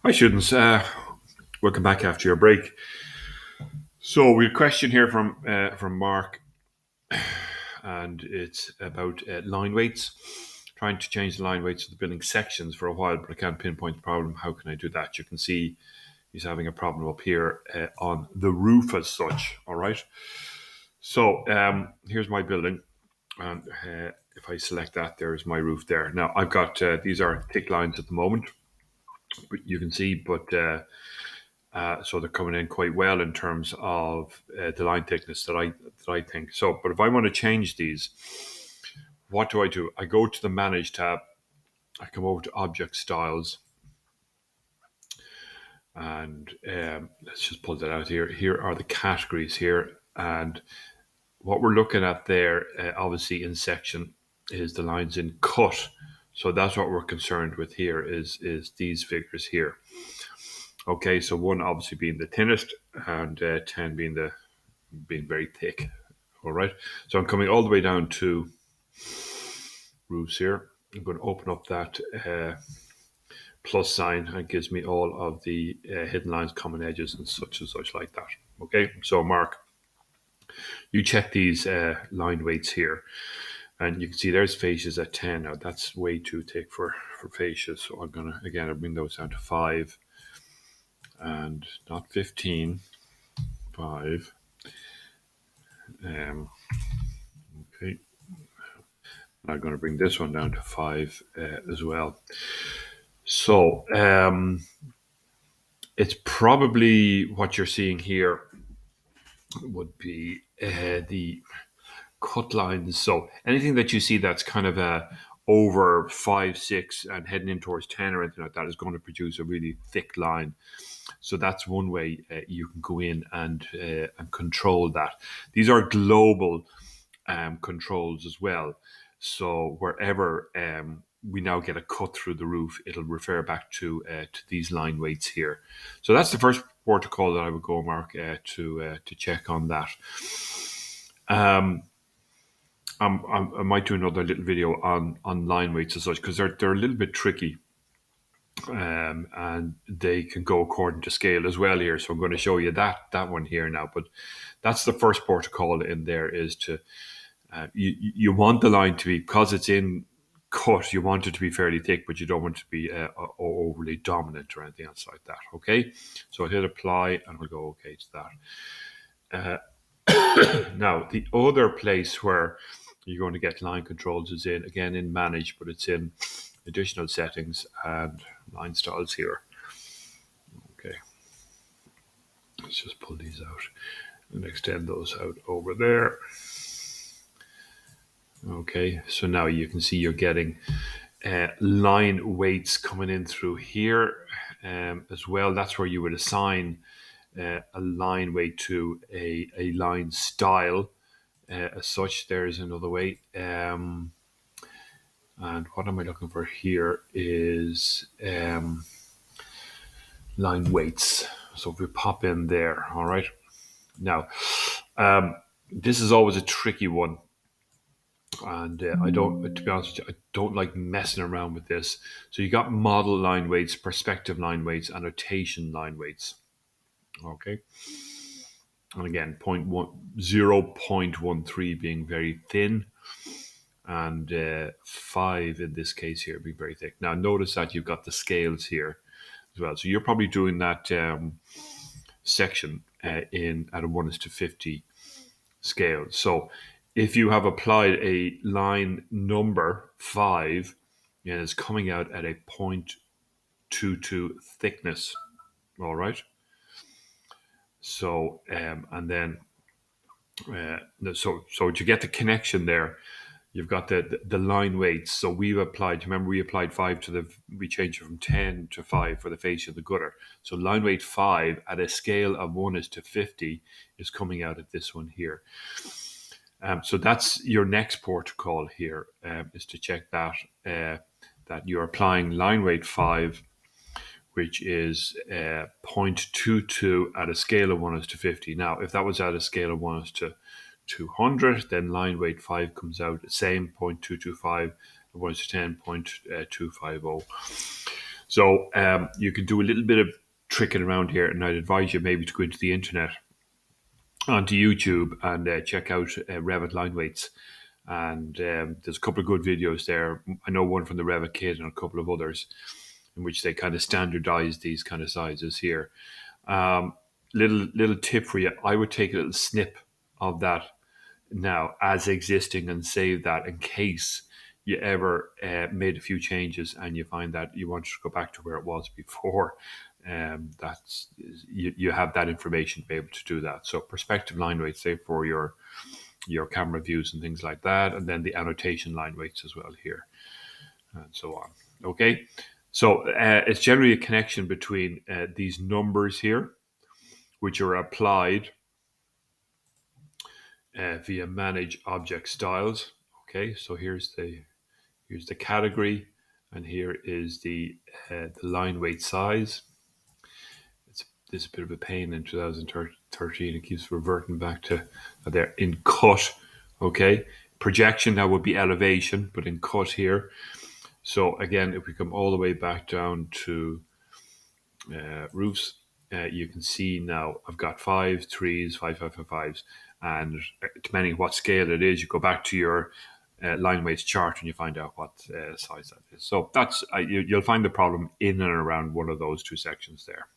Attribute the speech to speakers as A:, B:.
A: Hi, students. Welcome back after your break. So we have a question here from Mark, and it's about line weights. Trying to change the line weights of the building sections for a while, but I can't pinpoint the problem. How can I do that? You can see he's having a problem up here on the roof as such. All right. So here's my building, and if I select that, there's my roof there. Now I've got these are thick lines at the moment, but you can see, but. So they're coming in quite well in terms of the line thickness that I think. So, but if I want to change these, what do? I go to the Manage tab. I come over to Object Styles, and let's just pull that out here. Here are the categories here, and what we're looking at there, obviously in section, is the lines in cut. So that's what we're concerned with here. Is these figures here? Okay, so 1 obviously being the thinnest, and 10 being very thick. All right, so I'm coming all the way down to roofs here. I'm going to open up that plus sign, and it gives me all of the hidden lines, common edges, and such like that. Okay, so Mark, you check these line weights here, and you can see there's fascias at 10. Now that's way too thick for fascias, so I'm going to again bring those down to 5, and not 15, 5. Okay, I'm going to bring this one down to 5 as well. So it's probably what you're seeing here would be the cut lines. So anything that you see that's kind of over 5, 6 and heading in towards 10 or anything like that is going to produce a really thick line. So that's one way you can go in and control that. These are global controls as well. So wherever we now get a cut through the roof, it'll refer back to these line weights here. So that's the first protocol that I would go, Mark, to check on that. I might do another little video on line weights as such, because they're a little bit tricky. And they can go according to scale as well here. So I'm going to show you that one here now. But that's the first protocol in there, is to you want the line to be, because it's in cut, you want it to be fairly thick, but you don't want it to be overly dominant or anything else like that. Okay, so I'll hit apply and we'll go okay to that. Now the other place where you're going to get line controls is in manage, but it's in additional settings and line styles here. Okay, let's just pull these out and extend those out over there. Okay, so now you can see you're getting line weights coming in through here as well. That's where you would assign a line weight to a line style as such. There's another way. And what am I looking for here is line weights. So if we pop in there, all right. Now, this is always a tricky one. And I don't, to be honest with you, I don't like messing around with this. So you got model line weights, perspective line weights, annotation line weights. Okay. And again, 0.13 being very thin, and 5 in this case here being very thick. Now notice that you've got the scales here as well. So you're probably doing that section in at a 1:50 scale. So if you have applied a line number 5, and it's coming out at a 0.22 thickness, all right. So and then so to get the connection there, you've got the line weights. So we've applied. Remember, we applied 5 to we changed it from 10 to 5 for the fascia of the gutter. So line weight 5 at a scale of 1:50 is coming out at this one here. So that's your next protocol here, is to check that that you're applying line weight 5, which is 0.22 at a scale of 1:50. Now, if that was at a scale of 1:200, then line weight 5 comes out the same, 0.225, 1:10, 0.250. So you can do a little bit of tricking around here, and I'd advise you maybe to go into the internet, onto YouTube, and check out Revit line weights. And there's a couple of good videos there. I know one from the Revit Kit and a couple of others in which they kind of standardize these kind of sizes here. Um, little tip for you: I would take a little snip of that now as existing and save that in case you ever made a few changes and you find that you want to go back to where it was before. That's you have that information to be able to do that. So perspective line weights, say for your camera views and things like that, and then the annotation line weights as well here, and so on. Okay, so it's generally a connection between these numbers here, which are applied via manage object styles. Okay, so here's the category, and here is the line weight size. This is a bit of a pain in 2013. It keeps reverting back to there in cut. Okay, projection, that would be elevation, but in cut here. So again, if we come all the way back down to roofs, you can see now I've got 5 3s, 5 5 5 5s, and depending on what scale it is, you go back to your line weights chart and you find out what size that is. So that's you'll find the problem in and around one of those two sections there.